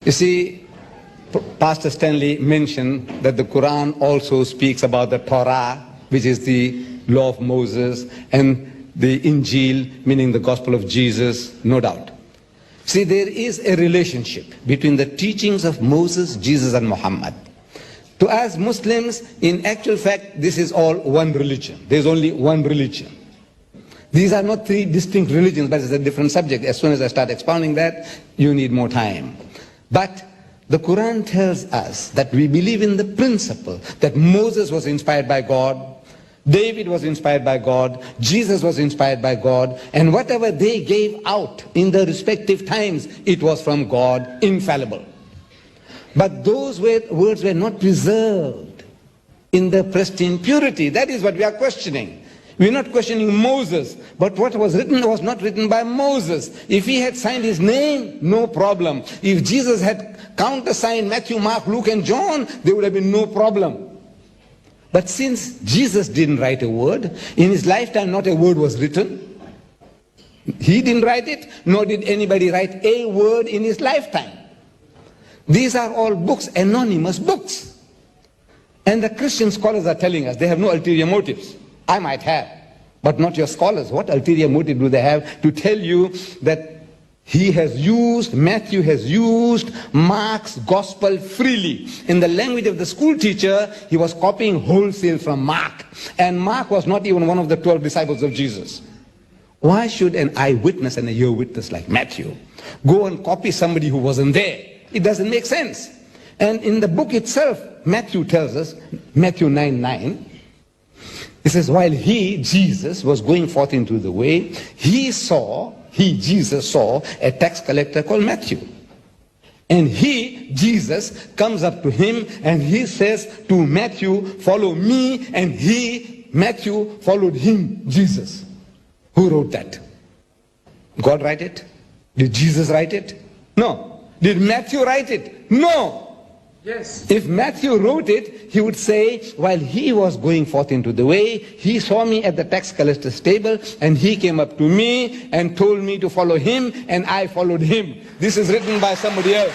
You see, Pastor Stanley mentioned that the Quran also speaks about the Torah, which is the law of Moses, and the Injil, meaning the gospel of Jesus, no doubt. See, there is a relationship between the teachings of Moses, Jesus, and Muhammad. To us Muslims, in actual fact, this is all one religion. There's only one religion. These are not three distinct religions, but it's a different subject. As soon as I start expounding that, you need more time. But the Quran tells us that we believe in the principle that Moses was inspired by God, David was inspired by God, Jesus was inspired by God, and whatever they gave out in the respective times, it was from God, infallible. But those words were not preserved in the pristine purity. That is what we are questioning. We are not questioning Moses, but what was written was not written by Moses. If he had signed his name, no problem. If Jesus had countersigned Matthew, Mark, Luke, and John, there would have been no problem. But since Jesus didn't write a word, in his lifetime not a word was written. He didn't write it, nor did anybody write a word in his lifetime. These are all books, anonymous books. And the Christian scholars are telling us they have no ulterior motives. I might have, but not your scholars. What ulterior motive do they have to tell you that Matthew has used Mark's gospel freely? In the language of the school teacher, he was copying wholesale from Mark. And Mark was not even one of the 12 disciples of Jesus. Why should an eyewitness and a ear witness like Matthew go and copy somebody who wasn't there? It doesn't make sense. And in the book itself, Matthew tells us, Matthew 9:9, it says, while he, Jesus, was going forth into the way, Jesus, saw a tax collector called Matthew. And Jesus, comes up to him and he says to Matthew, follow me. And Matthew, followed him, Jesus. Who wrote that? God write it? Did Jesus write it? No. Did Matthew write it? No. Yes. If Matthew wrote it, he would say, while he was going forth into the way, he saw me at the tax collector's table, and he came up to me and told me to follow him, and I followed him. This is written by somebody else.